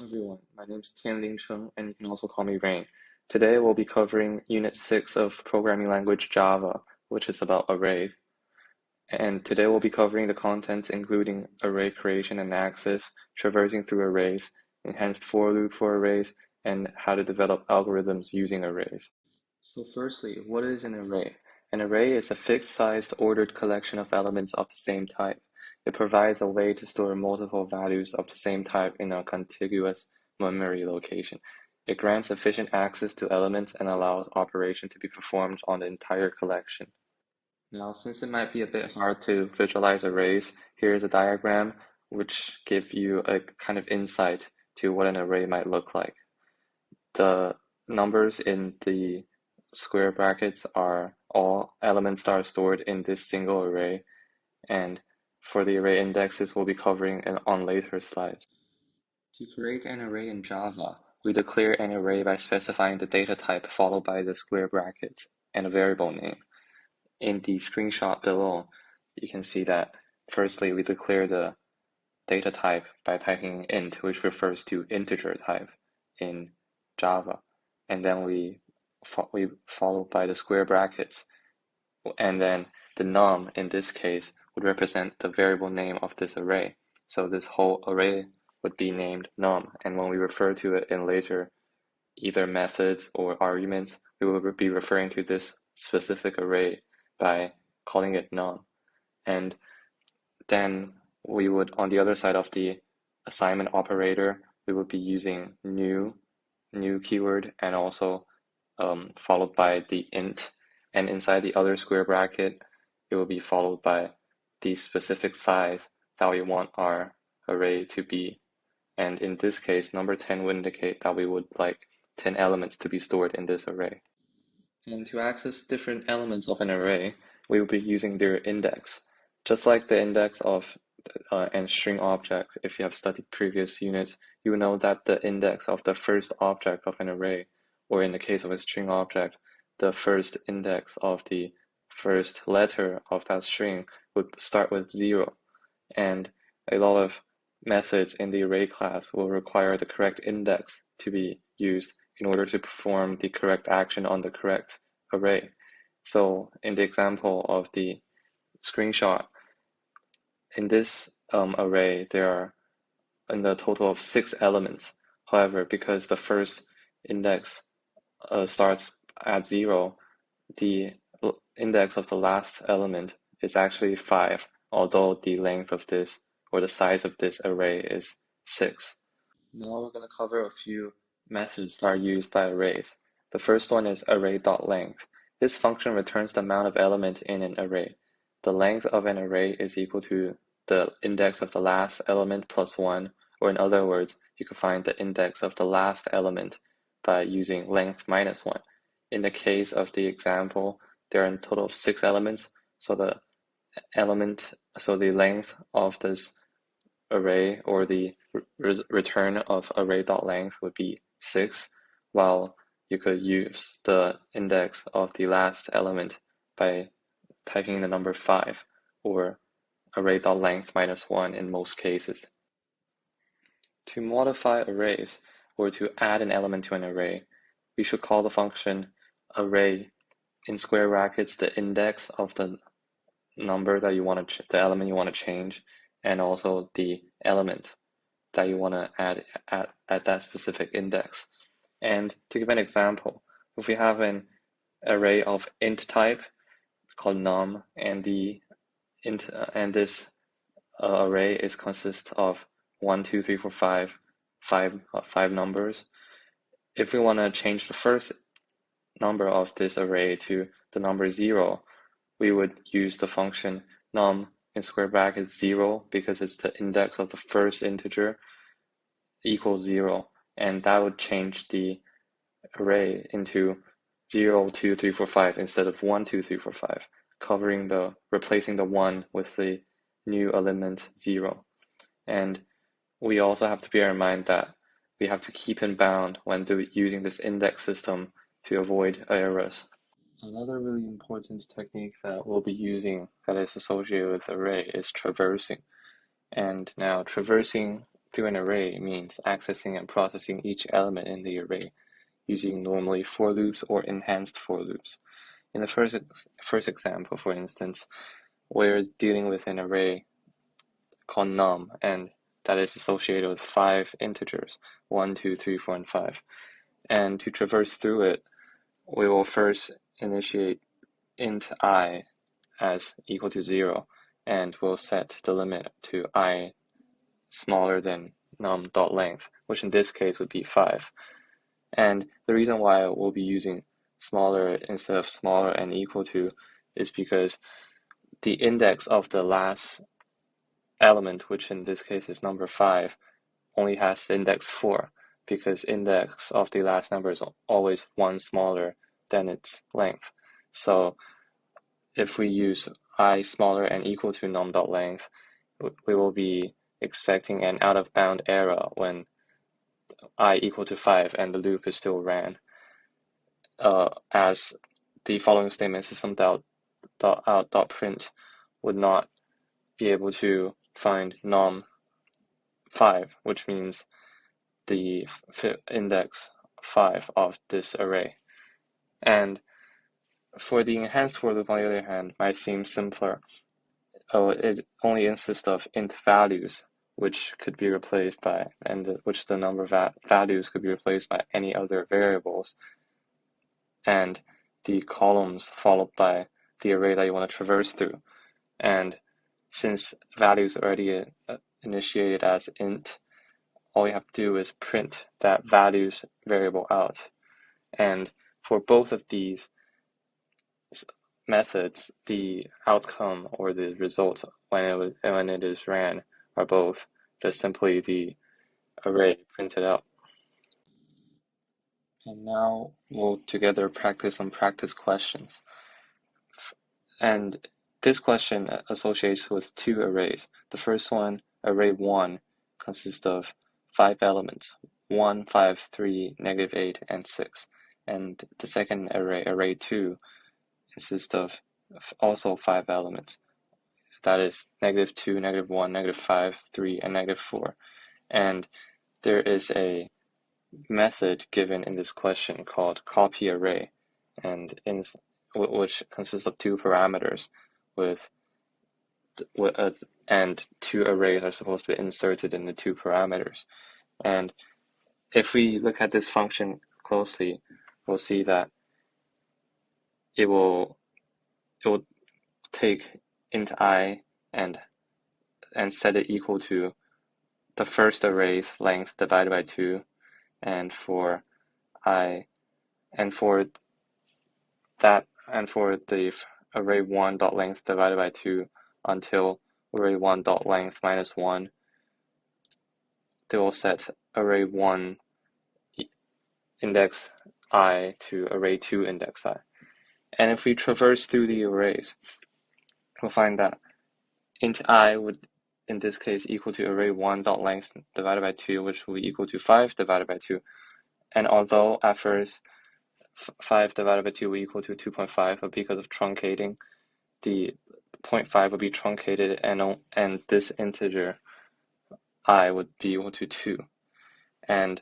everyone, my name is Tianling Cheng, and you can also call me Rain. Today we'll be covering Unit 6 of Programming Language Java, which is about arrays. And today we'll be covering the contents including array creation and access, traversing through arrays, enhanced for loop for arrays, and how to develop algorithms using arrays. So firstly, what is an array? An array is a fixed-sized ordered collection of elements of the same type. It provides a way to store multiple values of the same type in a contiguous memory location. It grants efficient access to elements and allows operation to be performed on the entire collection. Now, since it might be a bit hard to visualize arrays, here is a diagram which gives you a kind of insight to what an array might look like. The numbers in the square brackets are all elements that are stored in this single array, and for the array indexes we'll be covering on later slides. To create an array in Java, we declare an array by specifying the data type followed by the square brackets and a variable name. In the screenshot below, you can see that firstly we declare the data type by typing int, which refers to integer type in Java, and then we follow by the square brackets, and then the num in this case would represent the variable name of this array. So this whole array would be named num, and when we refer to it in later either methods or arguments, we will be referring to this specific array by calling it num. And then we would, on the other side of the assignment operator, we would be using new keyword and also followed by the int, and inside the other square bracket it will be followed by the specific size that we want our array to be, and in this case number 10 would indicate that we would like 10 elements to be stored in this array. And to access different elements of an array, we will be using their index. Just like the index of and string object, if you have studied previous units, you know that the index of the first object of an array, or in the case of a string object, the first index of the first letter of that string would start with 0. And a lot of methods in the array class will require the correct index to be used in order to perform the correct action on the correct array. So in the example of the screenshot, in this array, there are in the total of 6 elements. However, because the first index starts at 0, the index of the last element is actually 5, although the length of this or the size of this array is 6. Now we're going to cover a few methods that are used by arrays. The first one is array.length. This function returns the amount of element in an array. The length of an array is equal to the index of the last element plus 1, or in other words, you can find the index of the last element by using length minus 1. In the case of the example, there are in total of 6 elements, so the length of this array, or the return of array.length, would be 6, while you could use the index of the last element by typing in the number 5, or array.length minus 1 in most cases. To modify arrays, or to add an element to an array, we should call the function array in square brackets the index of the number that you want to, the element you want to change, and also the element that you want to add at that specific index. And to give an example, if we have an array of int type called num, and this array consists of 1, 2, 3, 4, 5 numbers. If we want to change the first number of this array to the number 0, we would use the function num in square brackets 0, because it's the index of the first integer, equals 0, and that would change the array into 0, 2, 3, 4, 5 instead of 1, 2, 3, 4, 5, replacing the 1 with the new element 0. And we also have to bear in mind that we have to keep in bound when using this index system to avoid errors. Another really important technique that we'll be using that is associated with array is traversing. And now traversing through an array means accessing and processing each element in the array using normally for loops or enhanced for loops. In the first example, for instance, we're dealing with an array called num, and that is associated with 5 integers, 1, 2, 3, 4, and 5. And to traverse through it, we will first initiate int I as equal to 0, and we'll set the limit to I smaller than num.length, which in this case would be 5. And the reason why we'll be using smaller instead of smaller and equal to is because the index of the last element, which in this case is number 5, only has the index 4, because index of the last number is always one smaller than its length. So if we use I smaller and equal to num.length, we will be expecting an out-of-bound error when I equal to 5 and the loop is still ran, as the following statement system.out.print would not be able to find num5, which means the index 5 of this array. And for the enhanced for loop, on the other hand, might seem simpler. It only consists of int values, which could be replaced by, which the number of values could be replaced by any other variables, and the columns followed by the array that you want to traverse through. And since values are already initiated as int, all you have to do is print that values variable out. And for both of these methods, the outcome or the result when it is ran are both just simply the array printed out. And now we'll together practice some practice questions. And this question associates with 2 arrays. The first one, array 1, consists of 5 elements, 1, 5, 3, -8, and 6. And the second array, array 2, consists of also 5 elements. That is -2, -1, -5, 3, and -4. And there is a method given in this question called copy array, and which consists of 2 parameters and 2 arrays are supposed to be inserted in the 2 parameters. And if we look at this function closely, we'll see that it will take int I and set it equal to the first array's length divided by 2, and for the array 1.length divided by 2 until array 1.length minus 1, they will set array 1 index I to array 2 index I. And if we traverse through the arrays, we'll find that int I would in this case equal to array 1.length divided by 2, which will be equal to 5 divided by 2. And although at first 5 divided by 2 will equal to 2.5, but because of truncating, the 0.5 would be truncated, and this integer I would be equal to 2. And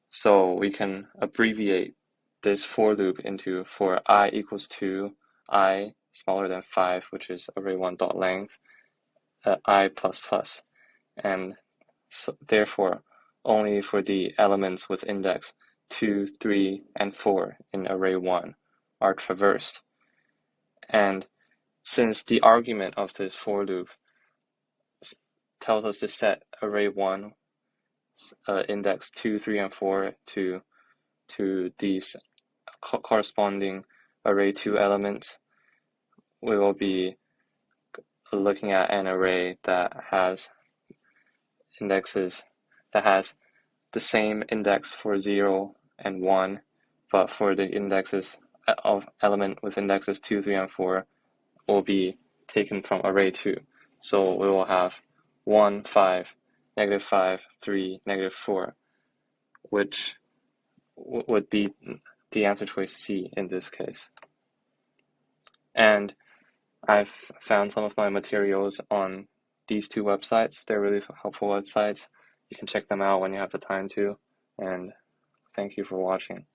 so we can abbreviate this for loop into for I equals 2, I smaller than 5, which is array 1.length, I plus plus. And so therefore, only for the elements with index 2, 3, and 4 in array 1 are traversed. And since the argument of this for loop tells us to set array 1 index 2, 3, and 4 to these corresponding array 2 elements, we will be looking at an array that has indexes that has the same index for 0 and 1, but for the indexes of element with indexes 2, 3, and 4 will be taken from array 2. So we will have 1, 5, -5, 3, -4, which would be the answer choice C in this case. And I've found some of my materials on these 2 websites. They're really helpful websites, You can check them out when you have the time to, and thank you for watching.